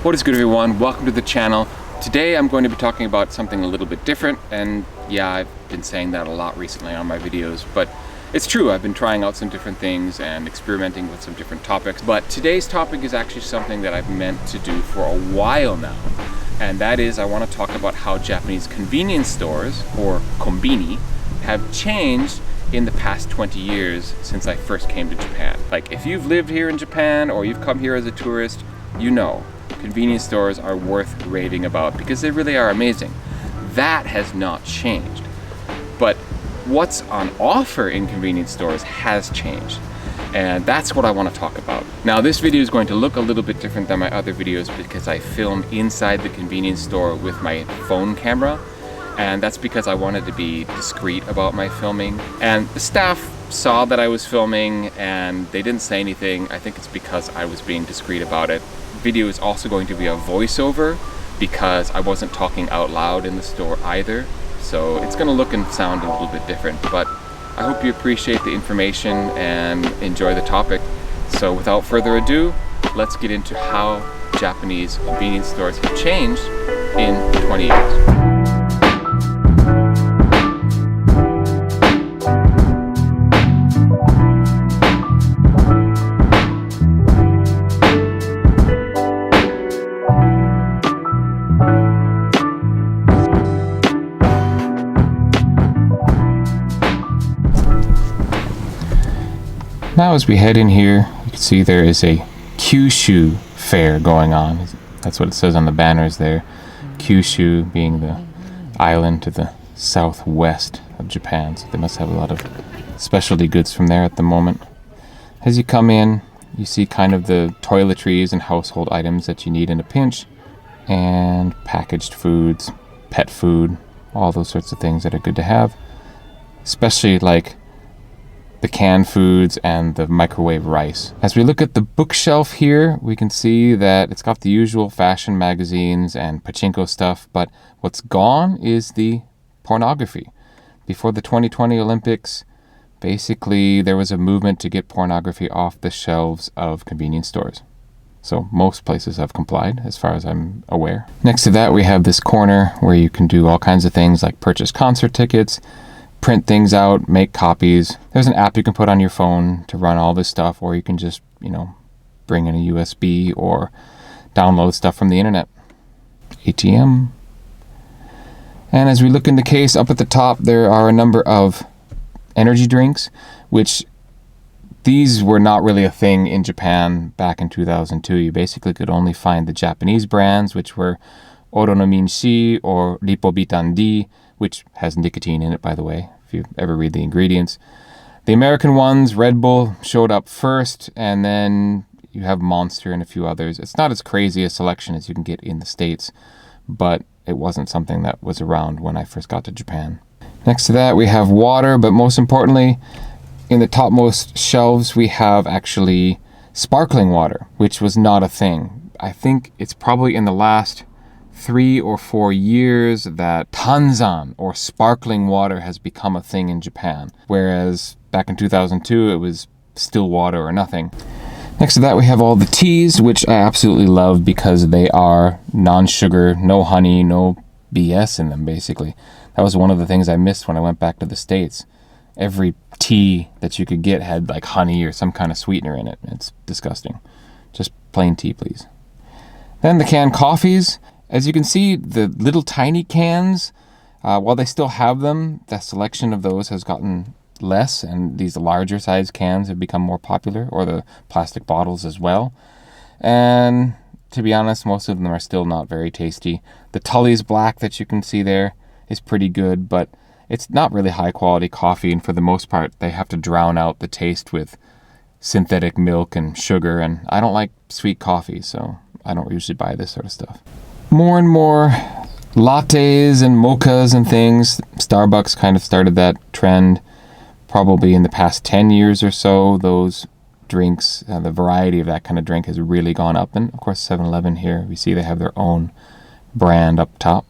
What is good, everyone? Welcome to the channel. Today I'm going to be talking about something a little bit different, and yeah, I've been saying that a lot recently on my videos, but it's true. I've been trying out some different things and experimenting with some different topics, but today's topic is actually something that I've meant to do for a while now, and that is I want to talk about how Japanese convenience stores, or Conbini, have changed in the past 20 years since I first came to Japan. Like, if you've lived here in Japan or you've come here as a tourist, you know convenience stores are worth raving about because they really are amazing. That has not changed. But what's on offer in convenience stores has changed. And that's what I want to talk about. Now, this video is going to look a little bit different than my other videos because I filmed inside the convenience store with my phone camera. And that's because I wanted to be discreet about my filming. And the staff saw that I was filming and they didn't say anything. I think it's because I was being discreet about it. Video is also going to be a voiceover because I wasn't talking out loud in the store either. So it's gonna look and sound a little bit different, but I hope you appreciate the information and enjoy the topic. So without further ado, let's get into how Japanese convenience stores have changed in 20 years. Now as we head in here, you can see there is a Kyushu fair going on. That's what it says on the banners there. Kyushu being the island to the southwest of Japan. So they must have a lot of specialty goods from there at the moment. As you come in, you see kind of the toiletries and household items that you need in a pinch, and packaged foods, pet food, all those sorts of things that are good to have. Especially like the canned foods and the microwave rice. As we look at the bookshelf here, we can see that it's got the usual fashion magazines and pachinko stuff, but what's gone is the pornography. Before the 2020 Olympics, basically there was a movement to get pornography off the shelves of convenience stores. So most places have complied, as far as I'm aware. Next to that, we have this corner where you can do all kinds of things like purchase concert tickets, print things out, make copies. There's an app you can put on your phone to run all this stuff, or you can just, bring in a USB or download stuff from the internet. ATM. And as we look in the case up at the top, there are a number of energy drinks, which these were not really a thing in Japan back in 2002. You basically could only find the Japanese brands, which were Oronominshi or Lipobitan D, which has nicotine in it, by the way, if you ever read the ingredients. The American ones, Red Bull, showed up first, and then you have Monster and a few others. It's not as crazy a selection as you can get in the States, but it wasn't something that was around when I first got to Japan. Next to that, we have water, but most importantly, in the topmost shelves, we have actually sparkling water, which was not a thing. I think it's probably in the last 3 or 4 years that tanzan, or sparkling water, has become a thing in Japan, whereas back in 2002 it was still water or nothing. Next to that, we have all the teas, which I absolutely love because they are non-sugar, no honey, no BS in them, basically. That was one of the things I missed when I went back to the States. Every tea that you could get had like honey or some kind of sweetener in it. It's disgusting. Just plain tea, please. Then the canned coffees. As you can see, the little tiny cans, while they still have them, the selection of those has gotten less, and these larger size cans have become more popular, or the plastic bottles as well. And to be honest, most of them are still not very tasty. The Tully's Black that you can see there is pretty good, but it's not really high quality coffee, and for the most part, they have to drown out the taste with synthetic milk and sugar, and I don't like sweet coffee, so I don't usually buy this sort of stuff. More and more lattes and mochas and things. Starbucks kind of started that trend probably in the past 10 years or so. Those drinks, the variety of that kind of drink has really gone up. And of course 7-Eleven here, we see they have their own brand up top.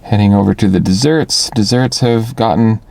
Heading over to the desserts. Desserts have gotten,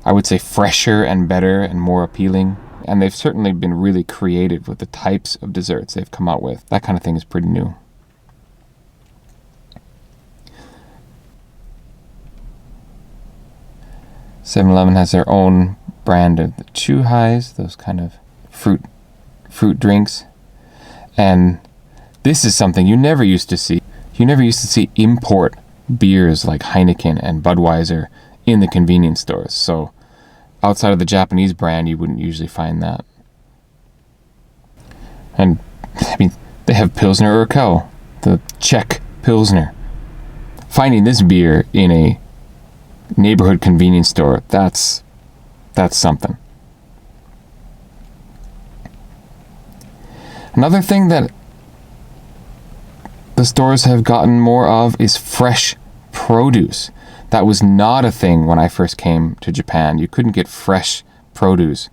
I would say, fresher and better and more appealing. And they've certainly been really creative with the types of desserts they've come out with. That kind of thing is pretty new. 7-Eleven has their own brand of the Chew Highs, those kind of fruit drinks. And this is something you never used to see. You never used to see import beers like Heineken and Budweiser in the convenience stores. So outside of the Japanese brand, you wouldn't usually find that. And I mean, they have Pilsner Urquell, the Czech Pilsner. Finding this beer in a neighborhood convenience store, that's something. Another thing that the stores have gotten more of is fresh produce. That was not a thing when I first came to Japan. You couldn't get fresh produce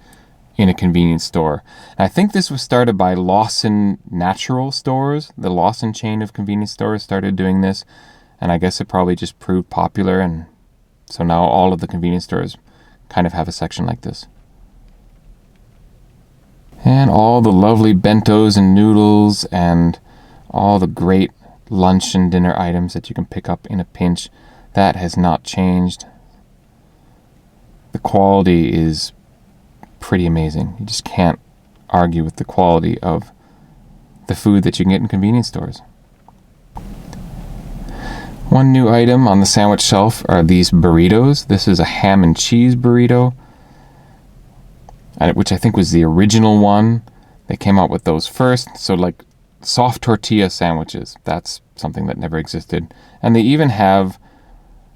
in a convenience store. And I think this was started by Lawson Natural Stores. The Lawson chain of convenience stores started doing this, and I guess it probably just proved popular, and so now all of the convenience stores kind of have a section like this. And all the lovely bentos and noodles and all the great lunch and dinner items that you can pick up in a pinch. That has not changed. The quality is pretty amazing. You just can't argue with the quality of the food that you can get in convenience stores. One new item on the sandwich shelf are these burritos. This is a ham and cheese burrito, which I think was the original one. They came out with those first. So like soft tortilla sandwiches, that's something that never existed. And they even have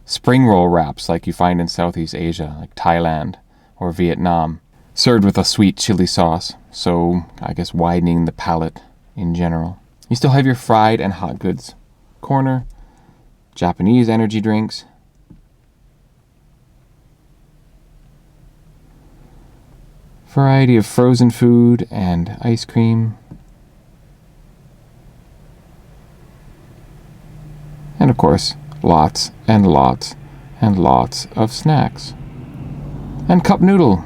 spring roll wraps like you find in Southeast Asia, like Thailand or Vietnam, served with a sweet chili sauce. So I guess widening the palate in general. You still have your fried and hot goods corner, Japanese energy drinks, variety of frozen food and ice cream, and of course lots and lots and lots of snacks. And cup noodle.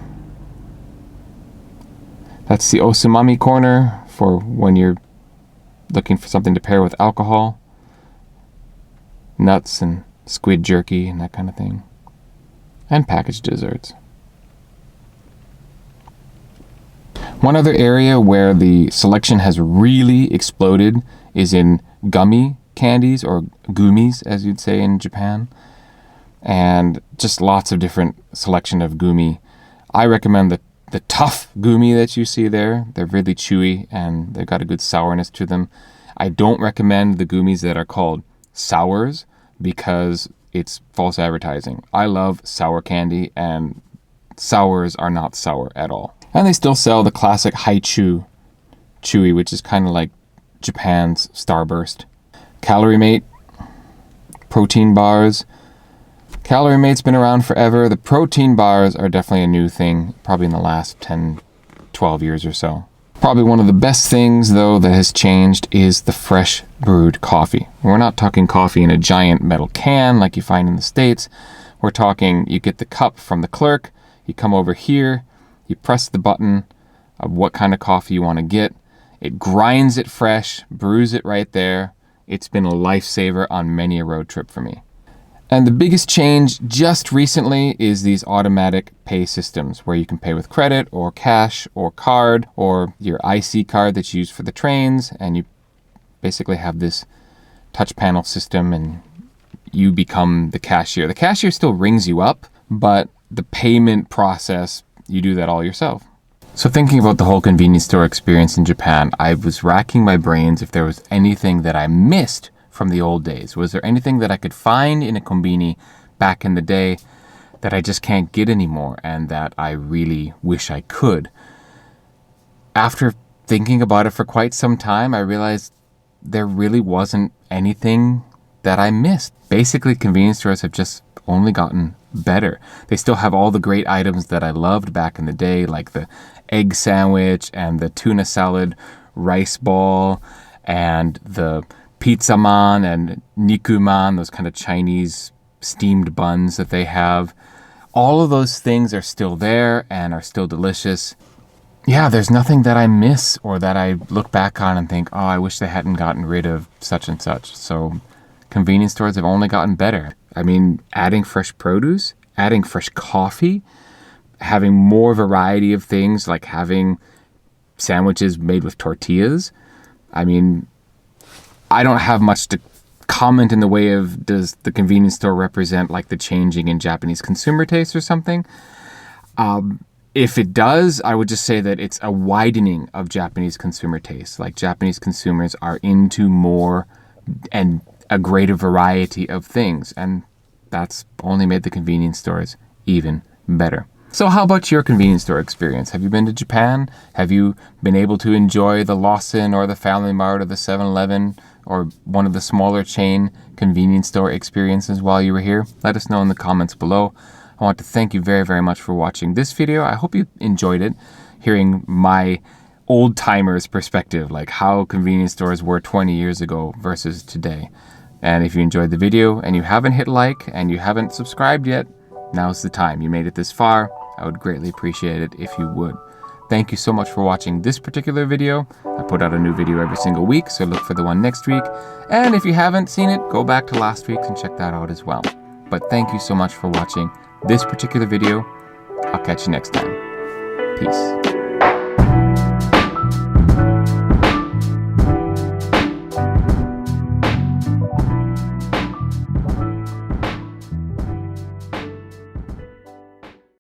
That's the osumami corner for when you're looking for something to pair with alcohol. Nuts and squid jerky and that kind of thing. And packaged desserts. One other area where the selection has really exploded is in gummy candies, or gummies as you'd say in Japan. And just lots of different selection of gummy. I recommend the tough gummy that you see there. They're really chewy and they've got a good sourness to them. I don't recommend the gummies that are called sours because it's false advertising. I love sour candy and sours are not sour at all. And they still sell the classic Haichu chewy, which is kind of like Japan's Starburst. Calorie Mate, protein bars. Calorie Mate's been around forever. The protein bars are definitely a new thing, probably in the last 10, 12 years or so. Probably one of the best things, though, that has changed is the fresh brewed coffee. We're not talking coffee in a giant metal can like you find in the States. We're talking you get the cup from the clerk, you come over here, you press the button of what kind of coffee you want to get. It grinds it fresh, brews it right there. It's been a lifesaver on many a road trip for me. And the biggest change just recently is these automatic pay systems where you can pay with credit or cash or card or your IC card that's used for the trains, and you basically have this touch panel system and you become the cashier. The cashier still rings you up, but the payment process, you do that all yourself. So thinking about the whole convenience store experience in Japan, I was racking my brains if there was anything that I missed from the old days. Was there anything that I could find in a Conbini back in the day that I just can't get anymore and that I really wish I could? After thinking about it for quite some time, I realized there really wasn't anything that I missed. Basically, convenience stores have just only gotten better. They still have all the great items that I loved back in the day, like the egg sandwich and the tuna salad rice ball and the pizza man and niku man, those kind of Chinese steamed buns that they have. All of those things are still there and are still delicious. Yeah, there's nothing that I miss or that I look back on and think, oh, I wish they hadn't gotten rid of such and such. So convenience stores have only gotten better. I mean, adding fresh produce, adding fresh coffee, having more variety of things, like having sandwiches made with tortillas. I mean, I don't have much to comment in the way of, does the convenience store represent like the changing in Japanese consumer taste or something? If it does, I would just say that it's a widening of Japanese consumer taste. Like, Japanese consumers are into more and a greater variety of things, and that's only made the convenience stores even better. So how about your convenience store experience? Have you been to Japan? Have you been able to enjoy the Lawson or the Family Mart or the 7-Eleven or one of the smaller chain convenience store experiences while you were here? Let us know in the comments below. I want to thank you very, very much for watching this video. I hope you enjoyed it, hearing my old-timers perspective, like how convenience stores were 20 years ago versus today. And if you enjoyed the video and you haven't hit like and you haven't subscribed yet, now's the time. You made it this far. I would greatly appreciate it if you would. Thank you so much for watching this particular video. I put out a new video every single week, so look for the one next week. And if you haven't seen it, go back to last week's and check that out as well. But thank you so much for watching this particular video. I'll catch you next time. Peace.